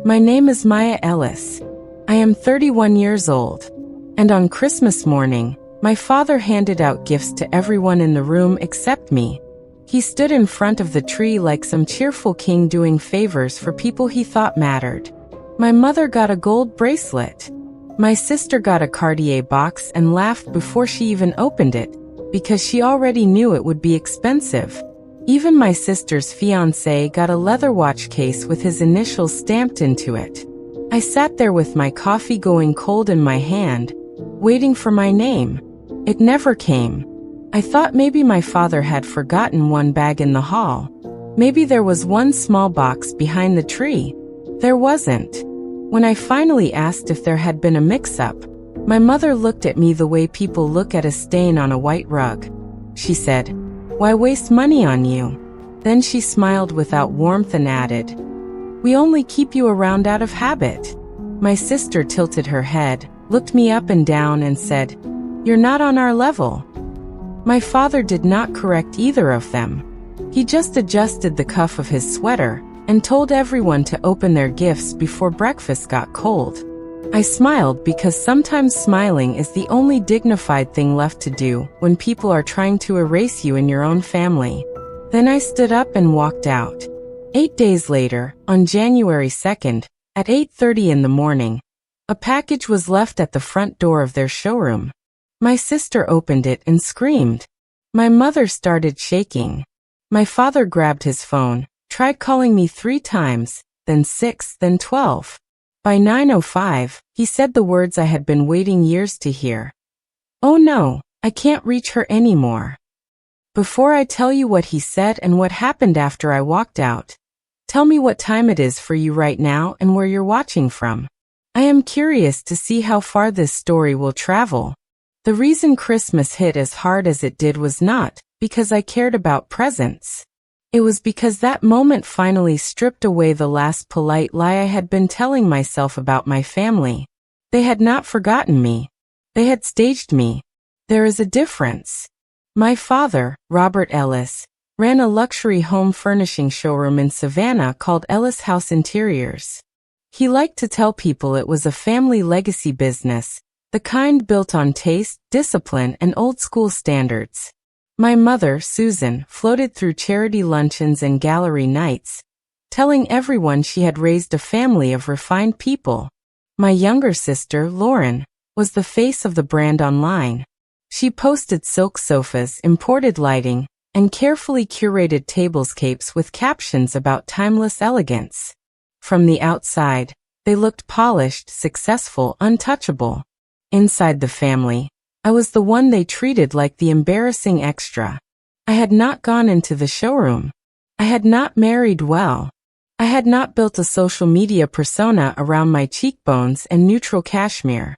My name is Maya Ellis. I am 31 years old. And on Christmas morning, my father handed out gifts to everyone in the room except me. He stood in front of the tree like some cheerful king doing favors for people he thought mattered. My mother got a gold bracelet. My sister got a Cartier box and laughed before she even opened it, because she already knew it would be expensive. Even my sister's fiancé got a leather watch case with his initials stamped into it. I sat there with my coffee going cold in my hand, waiting for my name. It never came. I thought maybe my father had forgotten one bag in the hall. Maybe there was one small box behind the tree. There wasn't. When I finally asked if there had been a mix-up, my mother looked at me the way people look at a stain on a white rug. She said, "Why waste money on you?" Then she smiled without warmth and added, "We only keep you around out of habit." My sister tilted her head, looked me up and down and said, "You're not on our level." My father did not correct either of them. He just adjusted the cuff of his sweater and told everyone to open their gifts before breakfast got cold. I smiled because sometimes smiling is the only dignified thing left to do when people are trying to erase you in your own family. Then I stood up and walked out. 8 days later, on January 2nd, at 8:30 in the morning, a package was left at the front door of their showroom. My sister opened it and screamed. My mother started shaking. My father grabbed his phone, tried calling me 3 times, then 6, then 12. By 9:05, he said the words I had been waiting years to hear. "Oh no, I can't reach her anymore." Before I tell you what he said and what happened after I walked out, tell me what time it is for you right now and where you're watching from. I am curious to see how far this story will travel. The reason Christmas hit as hard as it did was not because I cared about presents. It was because that moment finally stripped away the last polite lie I had been telling myself about my family. They had not forgotten me. They had staged me. There is a difference. My father, Robert Ellis, ran a luxury home furnishing showroom in Savannah called Ellis House Interiors. He liked to tell people it was a family legacy business, the kind built on taste, discipline, and old-school standards. My mother, Susan, floated through charity luncheons and gallery nights, telling everyone she had raised a family of refined people. My younger sister, Lauren, was the face of the brand online. She posted silk sofas, imported lighting, and carefully curated tablescapes with captions about timeless elegance. From the outside, they looked polished, successful, untouchable. Inside the family, I was the one they treated like the embarrassing extra. I had not gone into the showroom. I had not married well. I had not built a social media persona around my cheekbones and neutral cashmere.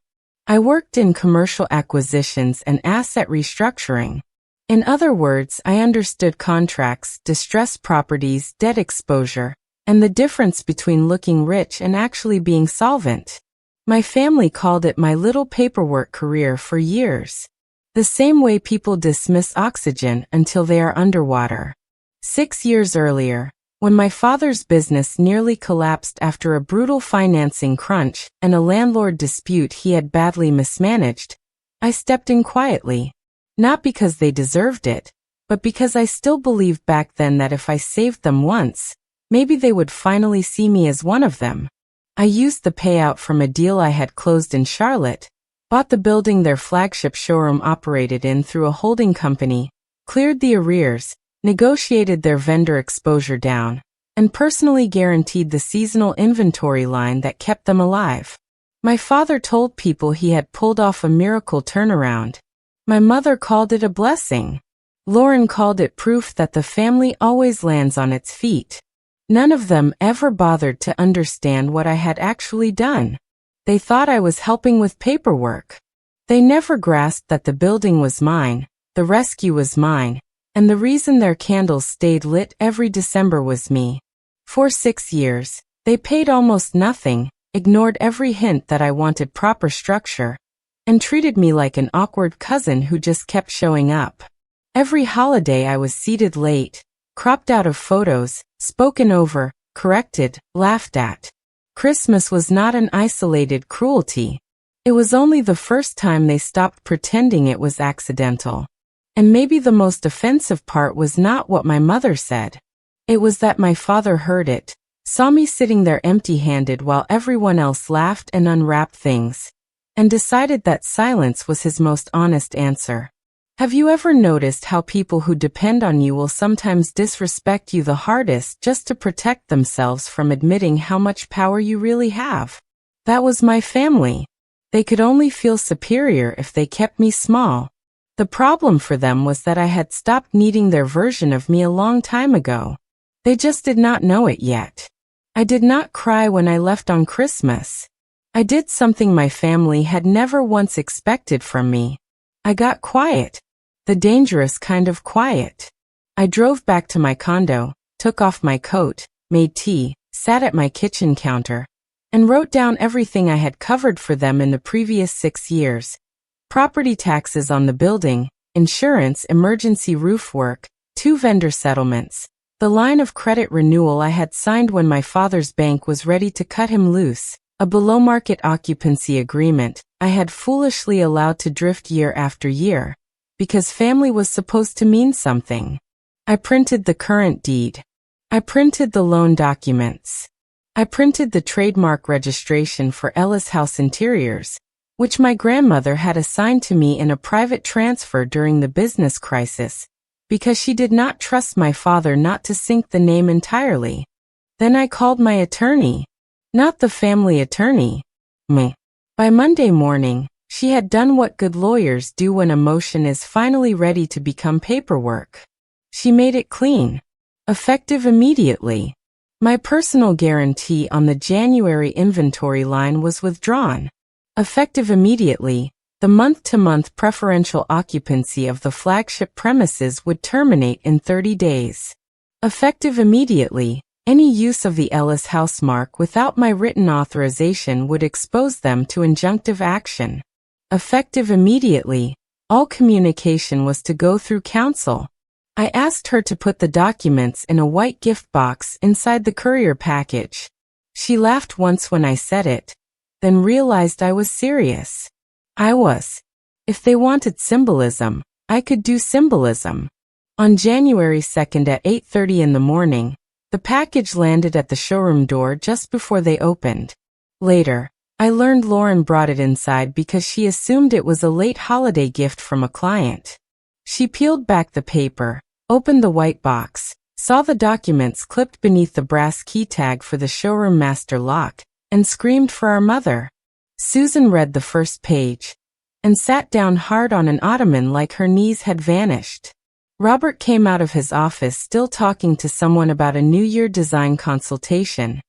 I worked in commercial acquisitions and asset restructuring. In other words, I understood contracts, distressed properties, debt exposure, and the difference between looking rich and actually being solvent. My family called it my little paperwork career for years. The same way people dismiss oxygen until they are underwater. 6 years earlier, when my father's business nearly collapsed after a brutal financing crunch and a landlord dispute he had badly mismanaged, I stepped in quietly. Not because they deserved it, but because I still believed back then that if I saved them once, maybe they would finally see me as one of them. I used the payout from a deal I had closed in Charlotte, bought the building their flagship showroom operated in through a holding company, cleared the arrears, negotiated their vendor exposure down, and personally guaranteed the seasonal inventory line that kept them alive. My father told people he had pulled off a miracle turnaround. My mother called it a blessing. Lauren called it proof that the family always lands on its feet. None of them ever bothered to understand what I had actually done. They thought I was helping with paperwork. They never grasped that the building was mine, the rescue was mine, and the reason their candles stayed lit every December was me. For 6 years, they paid almost nothing, ignored every hint that I wanted proper structure, and treated me like an awkward cousin who just kept showing up. Every holiday I was seated late, cropped out of photos, spoken over, corrected, laughed at. Christmas was not an isolated cruelty. It was only the first time they stopped pretending it was accidental. And maybe the most offensive part was not what my mother said. It was that my father heard it, saw me sitting there empty-handed while everyone else laughed and unwrapped things, and decided that silence was his most honest answer. Have you ever noticed how people who depend on you will sometimes disrespect you the hardest just to protect themselves from admitting how much power you really have? That was my family. They could only feel superior if they kept me small. The problem for them was that I had stopped needing their version of me a long time ago. They just did not know it yet. I did not cry when I left on Christmas. I did something my family had never once expected from me. I got quiet. The dangerous kind of quiet. I drove back to my condo, took off my coat, made tea, sat at my kitchen counter, and wrote down everything I had covered for them in the previous 6 years. Property taxes on the building, insurance, emergency roof work, 2 vendor settlements, the line of credit renewal I had signed when my father's bank was ready to cut him loose, a below-market occupancy agreement I had foolishly allowed to drift year after year, because family was supposed to mean something. I printed the current deed. I printed the loan documents. I printed the trademark registration for Ellis House Interiors, which my grandmother had assigned to me in a private transfer during the business crisis, because she did not trust my father not to sink the name entirely. Then I called my attorney. Not the family attorney. Me. By Monday morning, she had done what good lawyers do when a motion is finally ready to become paperwork. She made it clean. Effective immediately. My personal guarantee on the January inventory line was withdrawn. Effective immediately, the month-to-month preferential occupancy of the flagship premises would terminate in 30 days. Effective immediately, any use of the Ellis House mark without my written authorization would expose them to injunctive action. Effective immediately, all communication was to go through counsel. I asked her to put the documents in a white gift box inside the courier package. She laughed once when I said it, then realized I was serious. I was. If they wanted symbolism, I could do symbolism. On January 2nd at 8:30 in the morning, the package landed at the showroom door just before they opened. Later, I learned Lauren brought it inside because she assumed it was a late holiday gift from a client. She peeled back the paper, opened the white box, saw the documents clipped beneath the brass key tag for the showroom master lock, and screamed for our mother. Susan read the first page and sat down hard on an ottoman like her knees had vanished. Robert came out of his office still talking to someone about a New Year design consultation,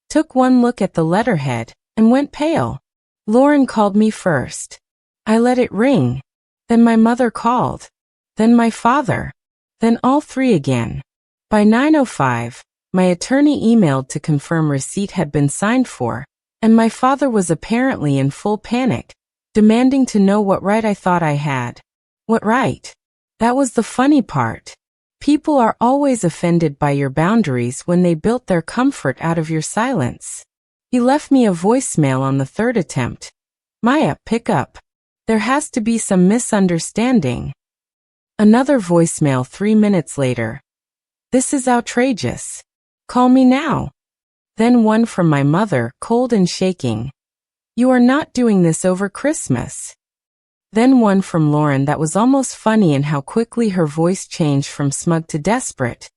took one look at the letterhead, and went pale. Lauren called me first. I let it ring. Then my mother called. Then my father. Then all three again. By 9:05, my attorney emailed to confirm receipt had been signed for, and my father was apparently in full panic, demanding to know what right I thought I had. What right? That was the funny part. People are always offended by your boundaries when they built their comfort out of your silence. He left me a voicemail on the 3rd attempt. Maya, pick up. There has to be some misunderstanding. Another voicemail 3 minutes later. This is outrageous. Call me now. Then one from my mother, cold and shaking. You are not doing this over Christmas. Then one from Lauren that was almost funny in how quickly her voice changed from smug to desperate.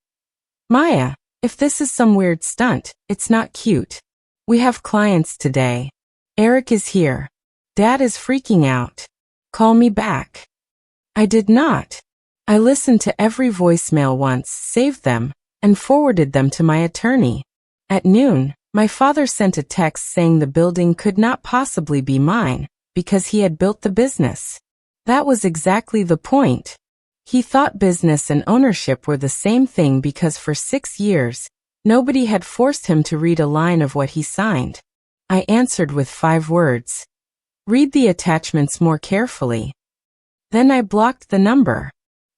Maya, if this is some weird stunt, it's not cute. We have clients today. Eric is here. Dad is freaking out. Call me back. I did not. I listened to every voicemail once, saved them, and forwarded them to my attorney. At noon, my father sent a text saying the building could not possibly be mine, because he had built the business. That was exactly the point. He thought business and ownership were the same thing because for 6 years, nobody had forced him to read a line of what he signed. I answered with 5 words. Read the attachments more carefully. Then I blocked the number.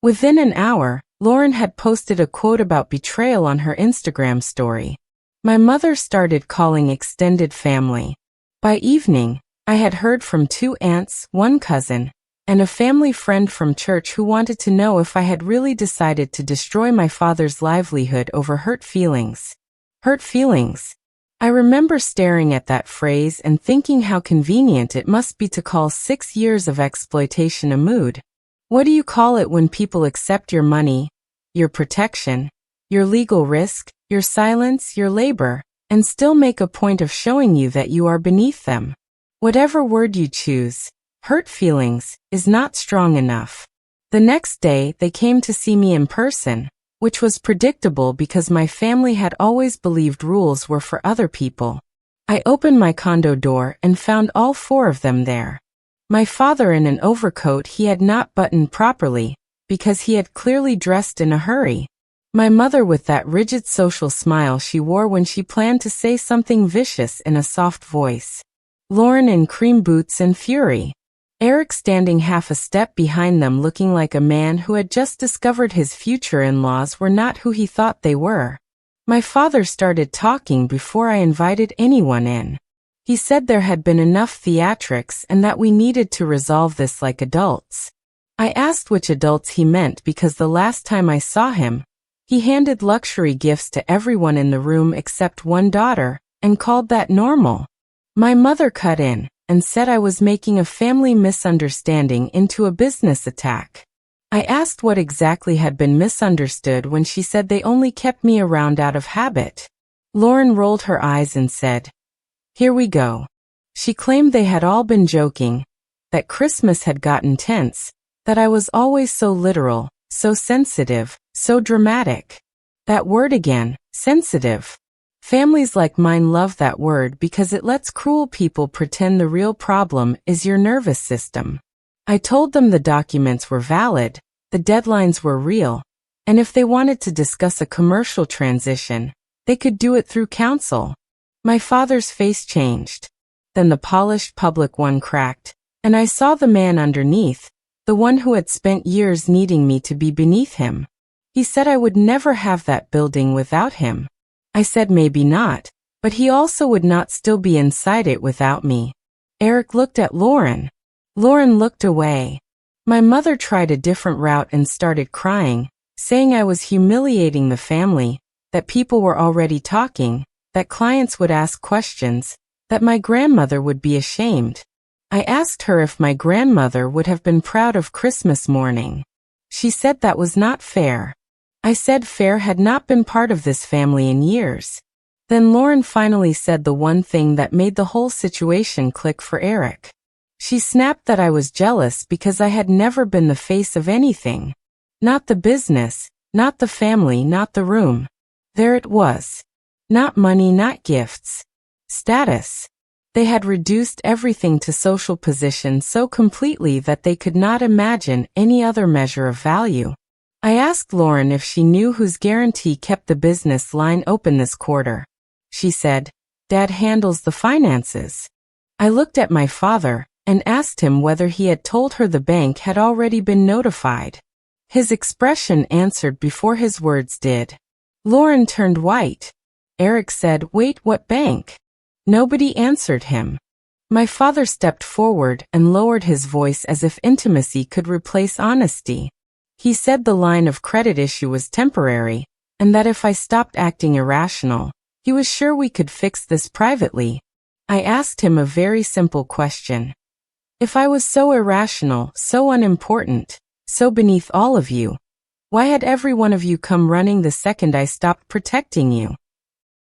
Within an hour, Lauren had posted a quote about betrayal on her Instagram story. My mother started calling extended family. By evening, I had heard from 2 aunts, 1 cousin, and a family friend from church who wanted to know if I had really decided to destroy my father's livelihood over hurt feelings. Hurt feelings. I remember staring at that phrase and thinking how convenient it must be to call 6 years of exploitation a mood. What do you call it when people accept your money, your protection, your legal risk, your silence, your labor, and still make a point of showing you that you are beneath them? Whatever word you choose, hurt feelings is not strong enough. The next day, they came to see me in person, which was predictable because my family had always believed rules were for other people. I opened my condo door and found all 4 of them there. My father in an overcoat he had not buttoned properly, because he had clearly dressed in a hurry. My mother with that rigid social smile she wore when she planned to say something vicious in a soft voice. Lauren in cream boots and fury. Eric standing half a step behind them looking like a man who had just discovered his future in-laws were not who he thought they were. My father started talking before I invited anyone in. He said there had been enough theatrics and that we needed to resolve this like adults. I asked which adults he meant because the last time I saw him, he handed luxury gifts to everyone in the room except 1 daughter, and called that normal. My mother cut in and said I was making a family misunderstanding into a business attack. I asked what exactly had been misunderstood when she said they only kept me around out of habit. Lauren rolled her eyes and said, "Here we go." She claimed they had all been joking, that Christmas had gotten tense, that I was always so literal, so sensitive, so dramatic. That word again, sensitive. Families like mine love that word because it lets cruel people pretend the real problem is your nervous system. I told them the documents were valid, the deadlines were real, and if they wanted to discuss a commercial transition, they could do it through counsel. My father's face changed. Then the polished public one cracked, and I saw the man underneath, the one who had spent years needing me to be beneath him. He said I would never have that building without him. I said maybe not, but he also would not still be inside it without me. Eric looked at Lauren. Lauren looked away. My mother tried a different route and started crying, saying I was humiliating the family, that people were already talking, that clients would ask questions, that my grandmother would be ashamed. I asked her if my grandmother would have been proud of Christmas morning. She said that was not fair. I said fair had not been part of this family in years. Then Lauren finally said the one thing that made the whole situation click for Eric. She snapped that I was jealous because I had never been the face of anything. Not the business, not the family, not the room. There it was. Not money, not gifts. Status. They had reduced everything to social position so completely that they could not imagine any other measure of value. I asked Lauren if she knew whose guarantee kept the business line open this quarter. She said, "Dad handles the finances." I looked at my father and asked him whether he had told her the bank had already been notified. His expression answered before his words did. Lauren turned white. Eric said, "Wait, what bank?" Nobody answered him. My father stepped forward and lowered his voice as if intimacy could replace honesty. He said the line of credit issue was temporary, and that if I stopped acting irrational, he was sure we could fix this privately. I asked him a very simple question. If I was so irrational, so unimportant, so beneath all of you, why had every one of you come running the second I stopped protecting you?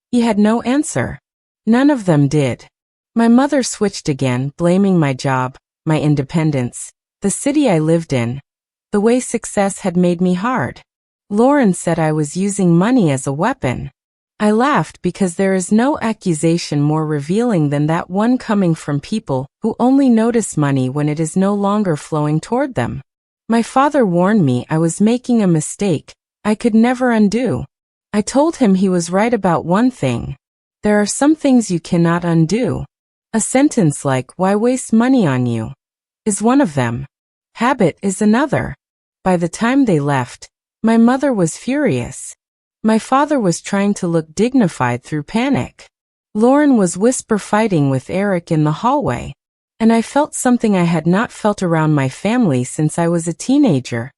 He had no answer. None of them did. My mother switched again, blaming my job, my independence, the city I lived in, the way success had made me hard. Lauren said I was using money as a weapon. I laughed because there is no accusation more revealing than that one coming from people who only notice money when it is no longer flowing toward them. My father warned me I was making a mistake I could never undo. I told him he was right about one thing. There are some things you cannot undo. A sentence like, "Why waste money on you?" is one of them. Habit is another. By the time they left, my mother was furious. My father was trying to look dignified through panic. Lauren was whisper fighting with Eric in the hallway. And I felt something I had not felt around my family since I was a teenager.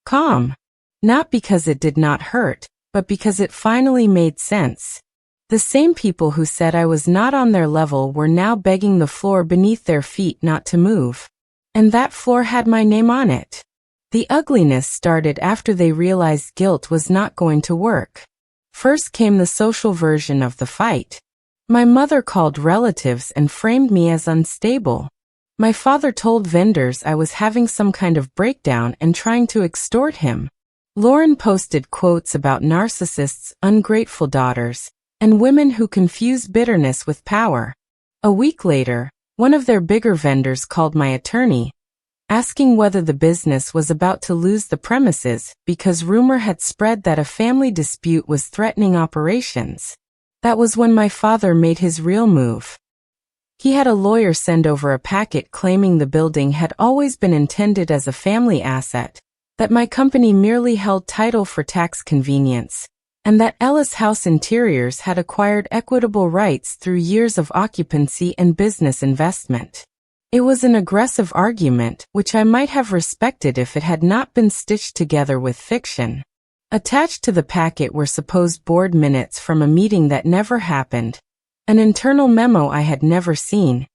Calm. Not because it did not hurt, but because it finally made sense. The same people who said I was not on their level were now begging the floor beneath their feet not to move. And that floor had my name on it. The ugliness started after they realized guilt was not going to work. First came the social version of the fight. My mother called relatives and framed me as unstable. My father told vendors I was having some kind of breakdown and trying to extort him. Lauren posted quotes about narcissists, ungrateful daughters, and women who confuse bitterness with power. A week later, one of their bigger vendors called my attorney, asking whether the business was about to lose the premises because rumor had spread that a family dispute was threatening operations. That was when my father made his real move. He had a lawyer send over a packet claiming the building had always been intended as a family asset, that my company merely held title for tax convenience, and that Ellis House Interiors had acquired equitable rights through years of occupancy and business investment. It was an aggressive argument, which I might have respected if it had not been stitched together with fiction. Attached to the packet were supposed board minutes from a meeting that never happened, an internal memo I had never seen,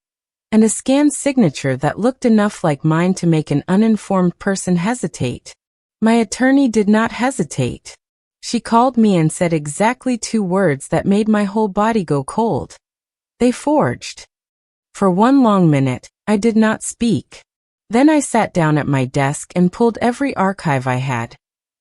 and a scanned signature that looked enough like mine to make an uninformed person hesitate. My attorney did not hesitate. She called me and said exactly 2 words that made my whole body go cold. They forged. For 1 long minute, I did not speak. Then I sat down at my desk and pulled every archive I had.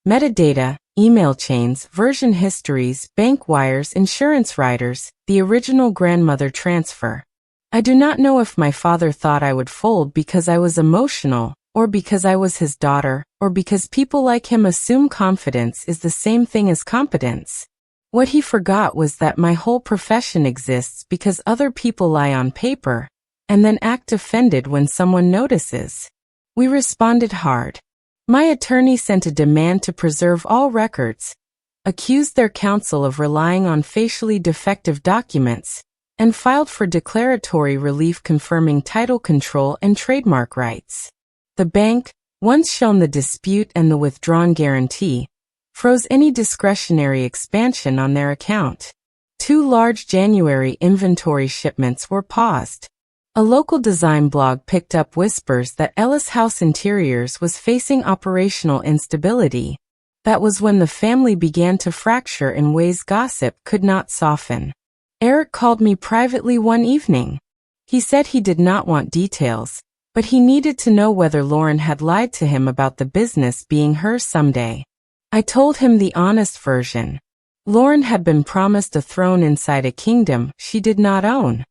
Metadata, email chains, version histories, bank wires, insurance riders, the original grandmother transfer. I do not know if my father thought I would fold because I was emotional, or because I was his daughter, or because people like him assume confidence is the same thing as competence. What he forgot was that my whole profession exists because other people lie on paper, and then act offended when someone notices. We responded hard. My attorney sent a demand to preserve all records, accused their counsel of relying on facially defective documents, and filed for declaratory relief confirming title control and trademark rights. The bank, once shown the dispute and the withdrawn guarantee, froze any discretionary expansion on their account. 2 large January inventory shipments were paused. A local design blog picked up whispers that Ellis House Interiors was facing operational instability. That was when the family began to fracture in ways gossip could not soften. Eric called me privately one evening. He said he did not want details, but he needed to know whether Lauren had lied to him about the business being hers someday. I told him the honest version. Lauren had been promised a throne inside a kingdom she did not own.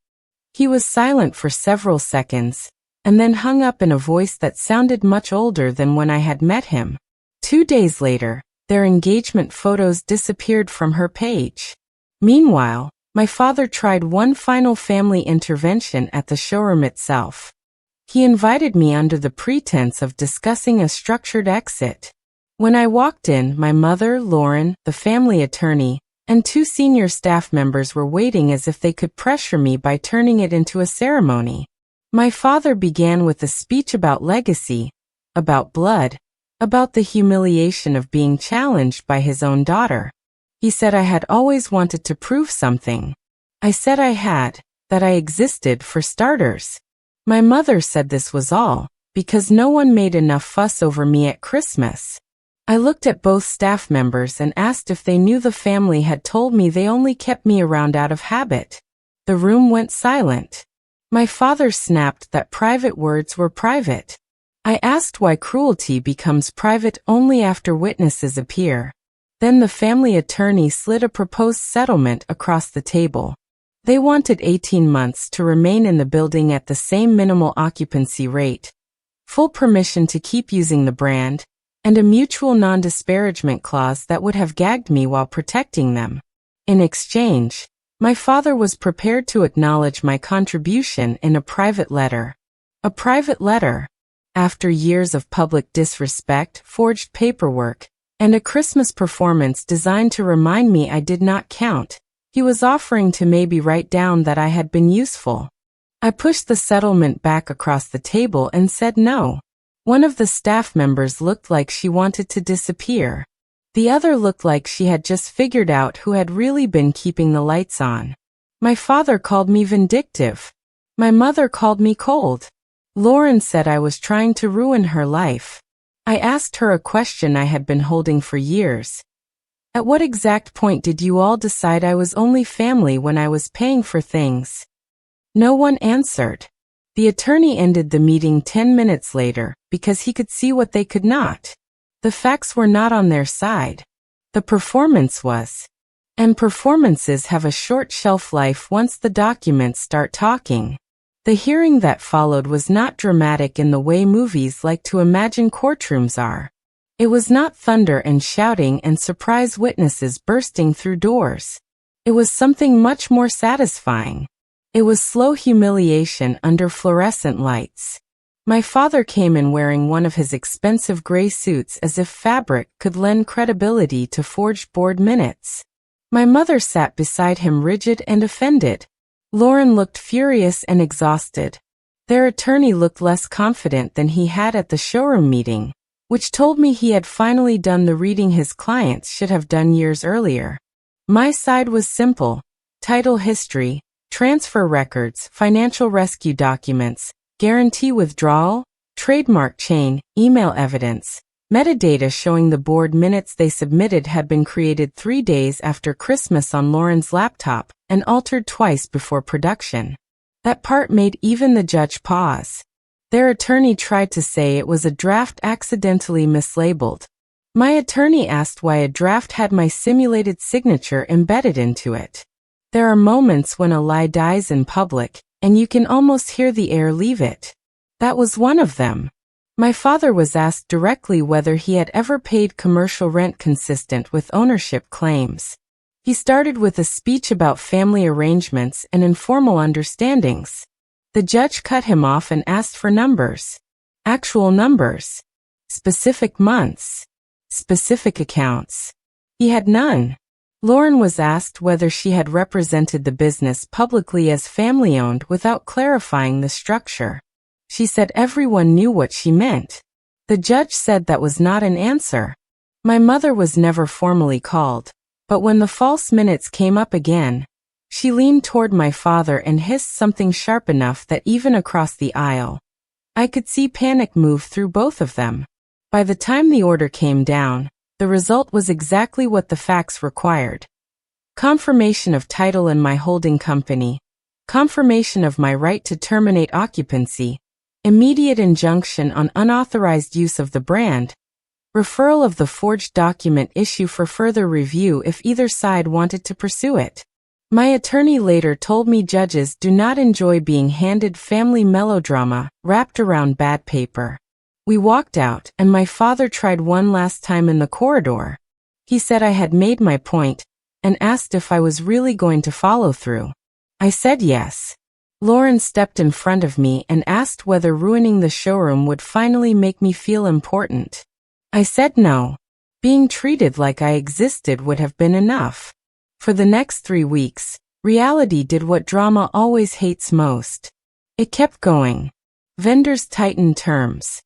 He was silent for several seconds, and then hung up in a voice that sounded much older than when I had met him. 2 days later, their engagement photos disappeared from her page. Meanwhile, my father tried one final family intervention at the showroom itself. He invited me under the pretense of discussing a structured exit. When I walked in, my mother, Lauren, the family attorney, and 2 senior staff members were waiting as if they could pressure me by turning it into a ceremony. My father began with a speech about legacy, about blood, about the humiliation of being challenged by his own daughter. He said I had always wanted to prove something. I said I had, that I existed for starters. My mother said this was all, because no one made enough fuss over me at Christmas. I looked at both staff members and asked if they knew the family had told me they only kept me around out of habit. The room went silent. My father snapped that private words were private. I asked why cruelty becomes private only after witnesses appear. Then the family attorney slid a proposed settlement across the table. They wanted 18 months to remain in the building at the same minimal occupancy rate, full permission to keep using the brand, and a mutual non-disparagement clause that would have gagged me while protecting them. In exchange, my father was prepared to acknowledge my contribution in a private letter. A private letter. After years of public disrespect, forged paperwork, and a Christmas performance designed to remind me I did not count. He was offering to maybe write down that I had been useful. I pushed the settlement back across the table and said no. One of the staff members looked like she wanted to disappear. The other looked like she had just figured out who had really been keeping the lights on. My father called me vindictive. My mother called me cold. Lauren said I was trying to ruin her life. I asked her a question I had been holding for years. At what exact point did you all decide I was only family when I was paying for things? No one answered. The attorney ended the meeting 10 minutes later because he could see what they could not. The facts were not on their side. The performance was. And performances have a short shelf life once the documents start talking. The hearing that followed was not dramatic in the way movies like to imagine courtrooms are. It was not thunder and shouting and surprise witnesses bursting through doors. It was something much more satisfying. It was slow humiliation under fluorescent lights. My father came in wearing one of his expensive gray suits as if fabric could lend credibility to forged board minutes. My mother sat beside him rigid and offended. Lauren looked furious and exhausted. Their attorney looked less confident than he had at the showroom meeting, which told me he had finally done the reading his clients should have done years earlier. My side was simple: title history, transfer records, financial rescue documents, guarantee withdrawal, trademark chain, email evidence, metadata showing the board minutes they submitted had been created 3 days after Christmas on Lauren's laptop and altered twice before production. That part made even the judge pause. Their attorney tried to say it was a draft accidentally mislabeled. My attorney asked why a draft had my simulated signature embedded into it. There are moments when a lie dies in public, and you can almost hear the air leave it. That was one of them. My father was asked directly whether he had ever paid commercial rent consistent with ownership claims. He started with a speech about family arrangements and informal understandings. The judge cut him off and asked for numbers. Actual numbers. Specific months. Specific accounts. He had none. Lauren was asked whether she had represented the business publicly as family-owned without clarifying the structure. She said everyone knew what she meant. The judge said that was not an answer. My mother was never formally called, but when the false minutes came up again, she leaned toward my father and hissed something sharp enough that even across the aisle, I could see panic move through both of them. By the time the order came down, the result was exactly what the facts required. Confirmation of title in my holding company, confirmation of my right to terminate occupancy, immediate injunction on unauthorized use of the brand, referral of the forged document issue for further review if either side wanted to pursue it. My attorney later told me judges do not enjoy being handed family melodrama wrapped around bad paper. We walked out, and my father tried one last time in the corridor. He said I had made my point, and asked if I was really going to follow through. I said yes. Lauren stepped in front of me and asked whether ruining the showroom would finally make me feel important. I said no. Being treated like I existed would have been enough. For the next 3 weeks, reality did what drama always hates most. It kept going. Vendors tightened terms.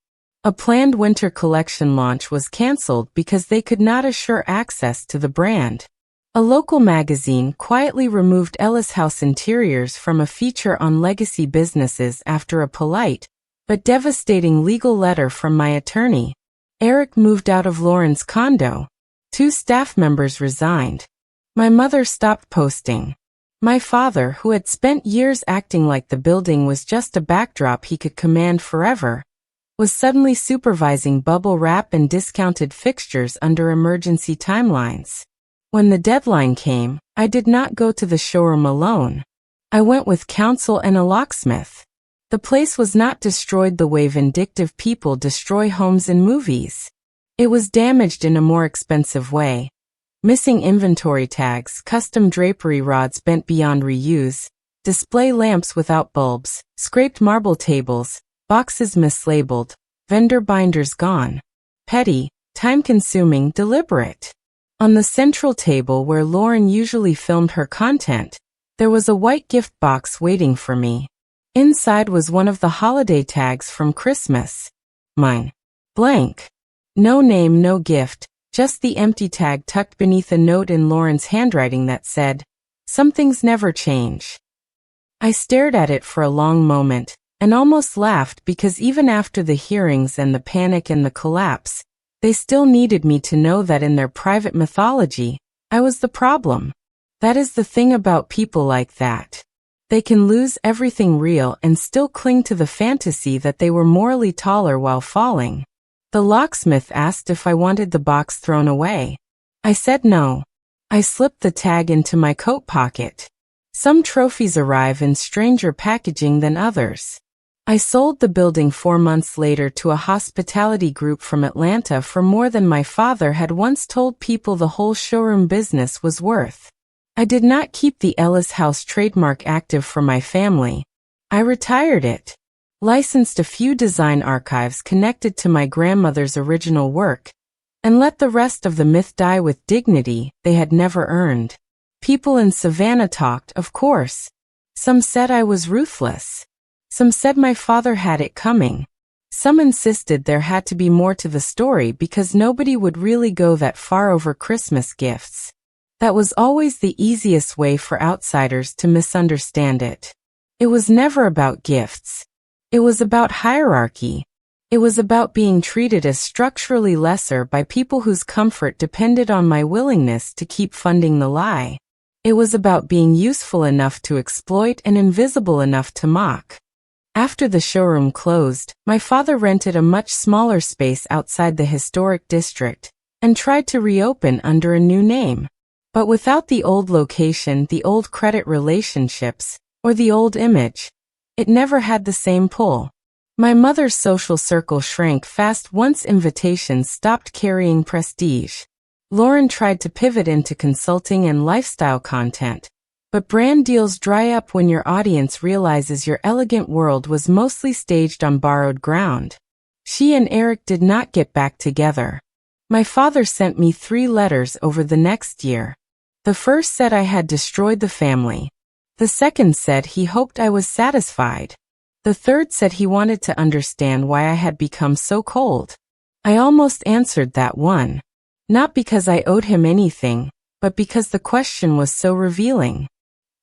A planned winter collection launch was canceled because they could not assure access to the brand. A local magazine quietly removed Ellis House Interiors from a feature on legacy businesses after a polite, but devastating legal letter from my attorney. Eric moved out of Lauren's condo. 2 staff members resigned. My mother stopped posting. My father, who had spent years acting like the building was just a backdrop he could command forever, was suddenly supervising bubble wrap and discounted fixtures under emergency timelines. When the deadline came, I did not go to the showroom alone. I went with counsel and a locksmith. The place was not destroyed the way vindictive people destroy homes in movies. It was damaged in a more expensive way. Missing inventory tags, custom drapery rods bent beyond reuse, display lamps without bulbs, scraped marble tables, boxes mislabeled, vendor binders gone. Petty, time-consuming, deliberate. On the central table where Lauren usually filmed her content, there was a white gift box waiting for me. Inside was one of the holiday tags from Christmas. Mine. Blank. No name, no gift, just the empty tag tucked beneath a note in Lauren's handwriting that said, "Some things never change." I stared at it for a long moment, and almost laughed because even after the hearings and the panic and the collapse, they still needed me to know that in their private mythology, I was the problem. That is the thing about people like that. They can lose everything real and still cling to the fantasy that they were morally taller while falling. The locksmith asked if I wanted the box thrown away. I said no. I slipped the tag into my coat pocket. Some trophies arrive in stranger packaging than others. I sold the building 4 months later to a hospitality group from Atlanta for more than my father had once told people the whole showroom business was worth. I did not keep the Ellis House trademark active for my family. I retired it, licensed a few design archives connected to my grandmother's original work, and let the rest of the myth die with dignity they had never earned. People in Savannah talked, of course. Some said I was ruthless. Some said my father had it coming. Some insisted there had to be more to the story because nobody would really go that far over Christmas gifts. That was always the easiest way for outsiders to misunderstand it. It was never about gifts. It was about hierarchy. It was about being treated as structurally lesser by people whose comfort depended on my willingness to keep funding the lie. It was about being useful enough to exploit and invisible enough to mock. After the showroom closed, my father rented a much smaller space outside the historic district and tried to reopen under a new name. But without the old location, the old credit relationships, or the old image, it never had the same pull. My mother's social circle shrank fast once invitations stopped carrying prestige. Lauren tried to pivot into consulting and lifestyle content, but brand deals dry up when your audience realizes your elegant world was mostly staged on borrowed ground. She and Eric did not get back together. My father sent me 3 letters over the next year. The first said I had destroyed the family. The second said he hoped I was satisfied. The third said he wanted to understand why I had become so cold. I almost answered that one. Not because I owed him anything, but because the question was so revealing.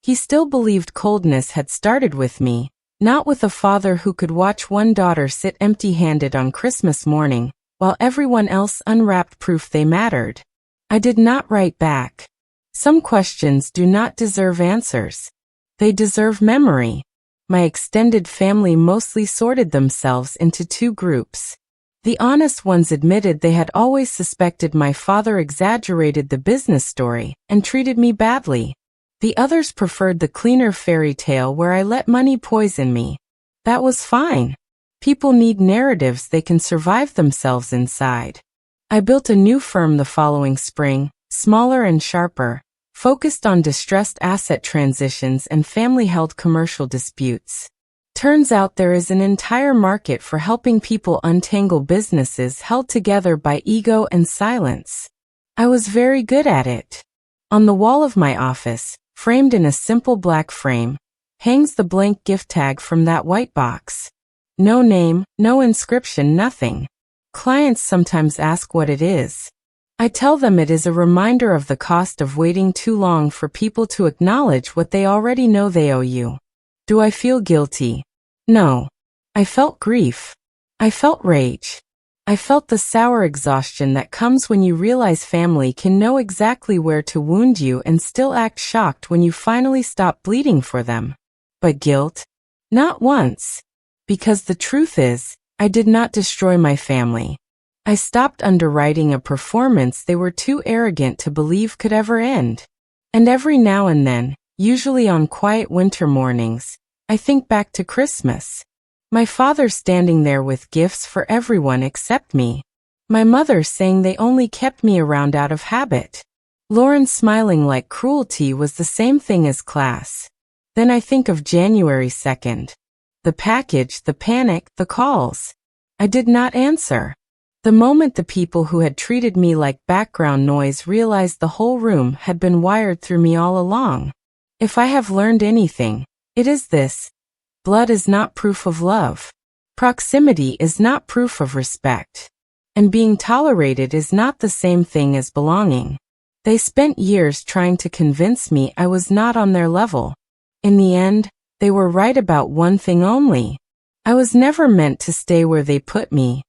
He still believed coldness had started with me, not with a father who could watch one daughter sit empty-handed on Christmas morning, while everyone else unwrapped proof they mattered. I did not write back. Some questions do not deserve answers. They deserve memory. My extended family mostly sorted themselves into 2 groups. The honest ones admitted they had always suspected my father exaggerated the business story and treated me badly. The others preferred the cleaner fairy tale where I let money poison me. That was fine. People need narratives they can survive themselves inside. I built a new firm the following spring, smaller and sharper, focused on distressed asset transitions and family-held commercial disputes. Turns out there is an entire market for helping people untangle businesses held together by ego and silence. I was very good at it. On the wall of my office, framed in a simple black frame, hangs the blank gift tag from that white box. No name, no inscription, nothing. Clients sometimes ask what it is. I tell them it is a reminder of the cost of waiting too long for people to acknowledge what they already know they owe you. Do I feel guilty? No. I felt grief. I felt rage. I felt the sour exhaustion that comes when you realize family can know exactly where to wound you and still act shocked when you finally stop bleeding for them. But guilt? Not once. Because the truth is, I did not destroy my family. I stopped underwriting a performance they were too arrogant to believe could ever end. And every now and then, usually on quiet winter mornings, I think back to Christmas. My father standing there with gifts for everyone except me. My mother saying they only kept me around out of habit. Lauren smiling like cruelty was the same thing as class. Then I think of January 2nd. The package, the panic, the calls. I did not answer. The moment the people who had treated me like background noise realized the whole room had been wired through me all along. If I have learned anything, it is this: blood is not proof of love. Proximity is not proof of respect. And being tolerated is not the same thing as belonging. They spent years trying to convince me I was not on their level. In the end, they were right about one thing only. I was never meant to stay where they put me.